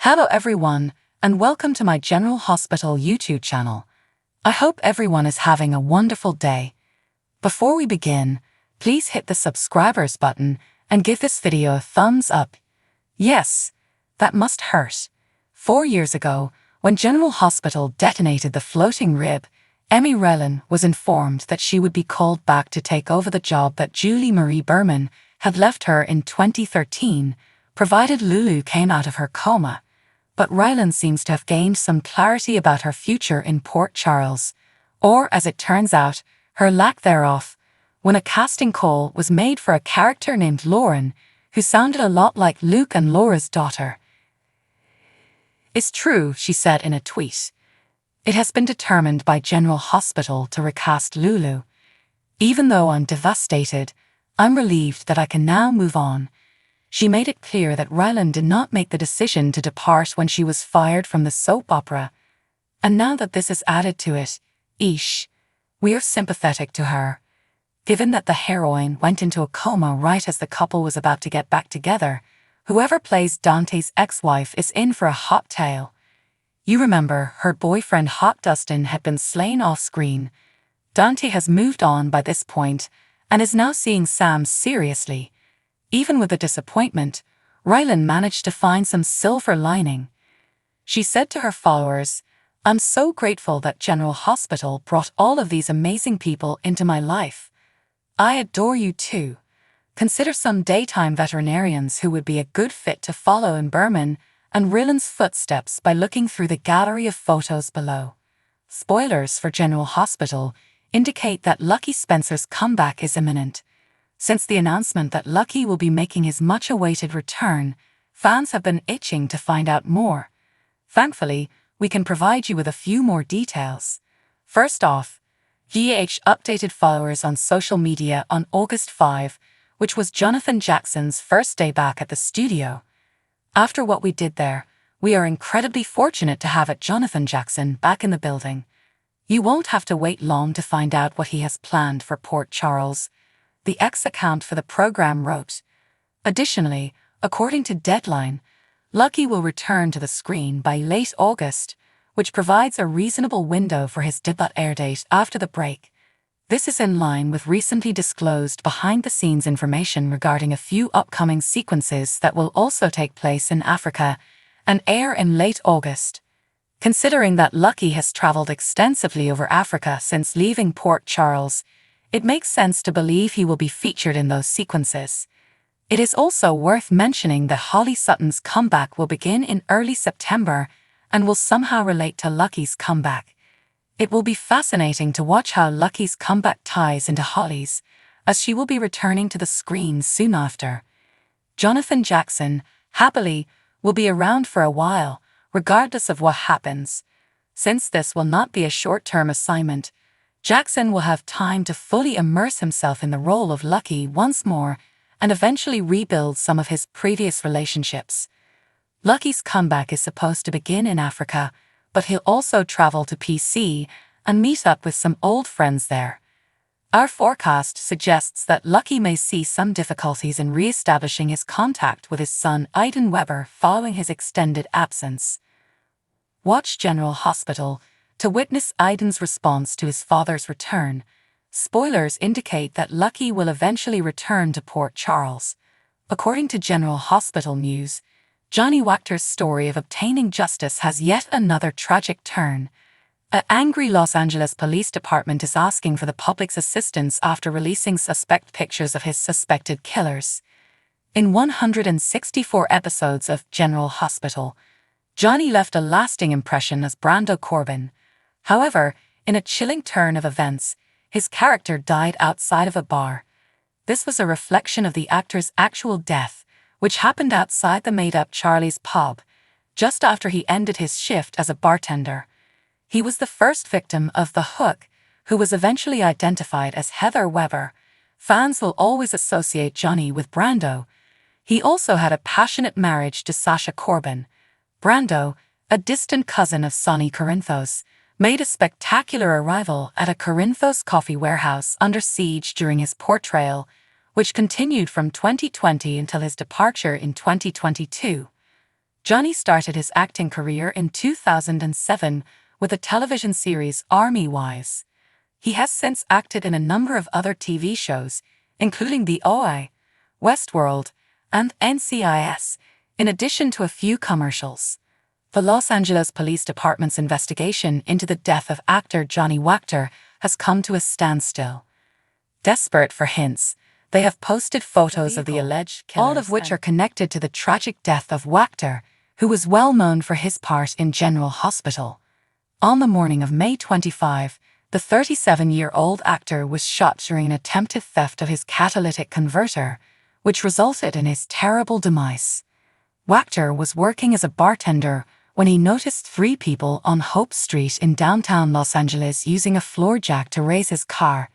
Hello everyone, and welcome to my General Hospital YouTube channel. I hope everyone is having a wonderful day. Before we begin, please hit the subscribers button and give this video a thumbs up. Yes, that must hurt. 4 years ago, when General Hospital detonated the floating rib, Emmy Rowland was informed that she would be called back to take over the job that Julie Marie Berman had left her in 2013, provided Lulu came out of her coma. But Rowland seems to have gained some clarity about her future in Port Charles, or, as it turns out, her lack thereof, when a casting call was made for a character named Lauren, who sounded a lot like Luke and Laura's daughter. "It's true," she said in a tweet. "It has been determined by General Hospital to recast Lulu. Even though I'm devastated, I'm relieved that I can now move on." She made it clear that Rowland did not make the decision to depart when she was fired from the soap opera. And now that this is added to it, we are sympathetic to her. Given that the heroine went into a coma right as the couple was about to get back together, whoever plays Dante's ex-wife is in for a hot tale. You remember, her boyfriend Hot Dustin had been slain off-screen. Dante has moved on by this point and is now seeing Sam seriously. Even with the disappointment, Rowland managed to find some silver lining. She said to her followers, "I'm so grateful that General Hospital brought all of these amazing people into my life. I adore you too. Consider some daytime veterinarians who would be a good fit to follow in Berman and Rowland's footsteps by looking through the gallery of photos below." Spoilers for General Hospital indicate that Lucky Spencer's comeback is imminent. Since the announcement that Lucky will be making his much-awaited return, fans have been itching to find out more. Thankfully, we can provide you with a few more details. First off, GH updated followers on social media on August 5, which was Jonathan Jackson's first day back at the studio. "After what we did there, we are incredibly fortunate to have Jonathan Jackson back in the building. You won't have to wait long to find out what he has planned for Port Charles," the ex-account for the program wrote. Additionally, according to Deadline, Lucky will return to the screen by late August, which provides a reasonable window for his debut air date after the break. This is in line with recently disclosed behind-the-scenes information regarding a few upcoming sequences that will also take place in Africa and air in late August. Considering that Lucky has traveled extensively over Africa since leaving Port Charles, it makes sense to believe he will be featured in those sequences. It is also worth mentioning that Holly Sutton's comeback will begin in early September and will somehow relate to Lucky's comeback. It will be fascinating to watch how Lucky's comeback ties into Holly's, as she will be returning to the screen soon after. Jonathan Jackson, happily, will be around for a while, regardless of what happens. Since this will not be a short-term assignment, Jackson will have time to fully immerse himself in the role of Lucky once more and eventually rebuild some of his previous relationships. Lucky's comeback is supposed to begin in Africa, but he'll also travel to PC and meet up with some old friends there. Our forecast suggests that Lucky may see some difficulties in re-establishing his contact with his son Aidan Weber following his extended absence. Watch General Hospital to witness Aidan's response to his father's return. Spoilers indicate that Lucky will eventually return to Port Charles. According to General Hospital News, Johnny Wachter's story of obtaining justice has yet another tragic turn. An angry Los Angeles Police Department is asking for the public's assistance after releasing suspect pictures of his suspected killers. In 164 episodes of General Hospital, Johnny left a lasting impression as Brando Corbin. However, in a chilling turn of events, his character died outside of a bar. This was a reflection of the actor's actual death, which happened outside the made-up Charlie's pub, just after he ended his shift as a bartender. He was the first victim of The Hook, who was eventually identified as Heather Weber. Fans will always associate Johnny with Brando. He also had a passionate marriage to Sasha Corbin. Brando, a distant cousin of Sonny Corinthos, made a spectacular arrival at a Corinthos coffee warehouse under siege during his portrayal, which continued from 2020 until his departure in 2022. Johnny started his acting career in 2007 with the television series Army Wives. He has since acted in a number of other TV shows, including The OI, Westworld, and NCIS, in addition to a few commercials. The Los Angeles Police Department's investigation into the death of actor Johnny Wachter has come to a standstill. Desperate for hints, they have posted photos of the alleged killers, all of which are connected to the tragic death of Wachter, who was well known for his part in General Hospital. On the morning of May 25, the 37-year-old actor was shot during an attempted theft of his catalytic converter, which resulted in his terrible demise. Wachter was working as a bartender when he noticed 3 people on Hope Street in downtown Los Angeles using a floor jack to raise his car.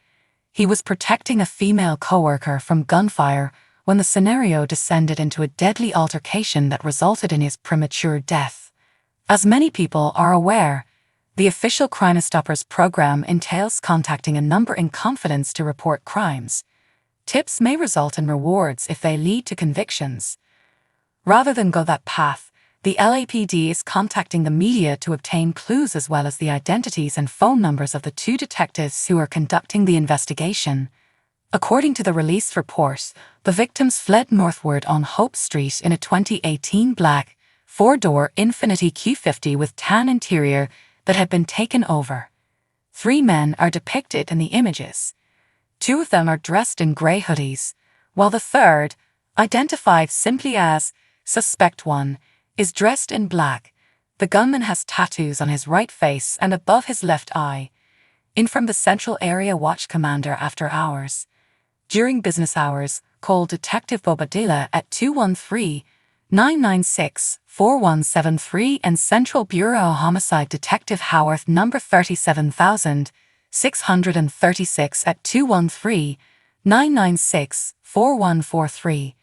He was protecting a female coworker from gunfire when the scenario descended into a deadly altercation that resulted in his premature death. As many people are aware, the official Crime Stoppers program entails contacting a number in confidence to report crimes. Tips may result in rewards if they lead to convictions. Rather than go that path, the LAPD is contacting the media to obtain clues as well as the identities and phone numbers of the 2 detectives who are conducting the investigation. According to the release report, the victims fled northward on Hope Street in a 2018 black, 4-door Infiniti Q50 with tan interior that had been taken over. 3 men are depicted in the images. 2 of them are dressed in grey hoodies, while the third, identified simply as Suspect 1, is dressed in black. The gunman has tattoos on his right face and above his left eye. In from the Central Area Watch Commander after hours. During business hours, call Detective Bobadilla at 213-996-4173 and Central Bureau Homicide Detective Howarth number 37636 at 213-996-4143.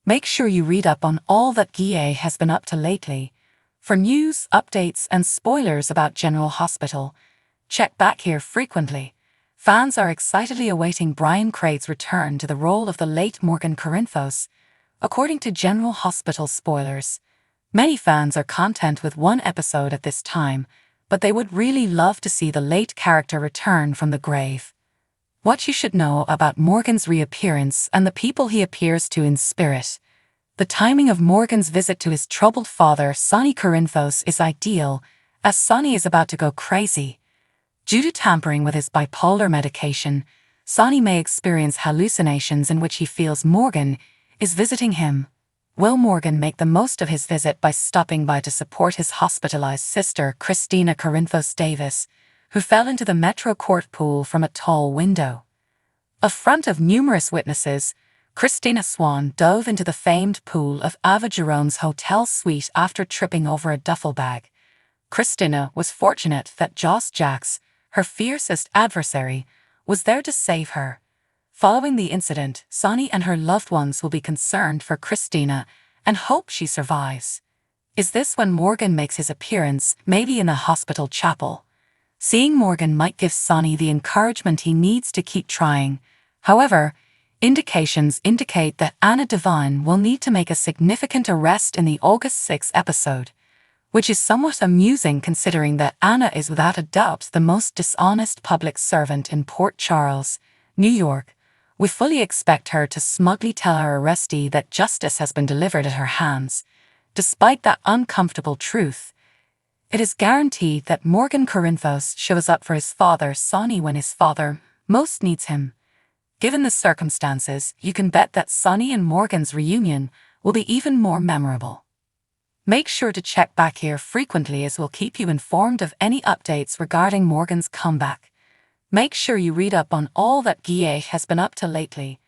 Make sure you read up on all that GA has been up to lately. For news, updates, and spoilers about General Hospital, check back here frequently. Fans are excitedly awaiting Brian Craig's return to the role of the late Morgan Corinthos. According to General Hospital spoilers, many fans are content with 1 episode at this time, but they would really love to see the late character return from the grave. What you should know about Morgan's reappearance and the people he appears to in spirit. The timing of Morgan's visit to his troubled father, Sonny Corinthos, is ideal, as Sonny is about to go crazy. Due to tampering with his bipolar medication, Sonny may experience hallucinations in which he feels Morgan is visiting him. Will Morgan make the most of his visit by stopping by to support his hospitalized sister, Christina Corinthos Davis, who fell into the Metro Court pool from a tall window? In front of numerous witnesses, Christina Swan dove into the famed pool of Ava Jerome's hotel suite after tripping over a duffel bag. Christina was fortunate that Joss Jacks, her fiercest adversary, was there to save her. Following the incident, Sonny and her loved ones will be concerned for Christina and hope she survives. Is this when Morgan makes his appearance, maybe in the hospital chapel? Seeing Morgan might give Sonny the encouragement he needs to keep trying. However, indications indicate that Anna Devine will need to make a significant arrest in the August 6 episode, which is somewhat amusing considering that Anna is without a doubt the most dishonest public servant in Port Charles, New York. We fully expect her to smugly tell her arrestee that justice has been delivered at her hands. Despite that uncomfortable truth, it is guaranteed that Morgan Corinthos shows up for his father Sonny when his father most needs him. Given the circumstances, you can bet that Sonny and Morgan's reunion will be even more memorable. Make sure to check back here frequently as we'll keep you informed of any updates regarding Morgan's comeback. Make sure you read up on all that GA has been up to lately.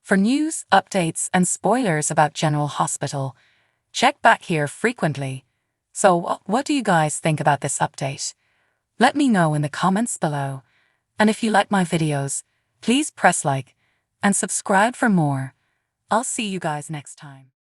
For news, updates, and spoilers about General Hospital, check back here frequently. So, what do you guys think about this update? Let me know in the comments below. And if you like my videos, please press like and subscribe for more. I'll see you guys next time.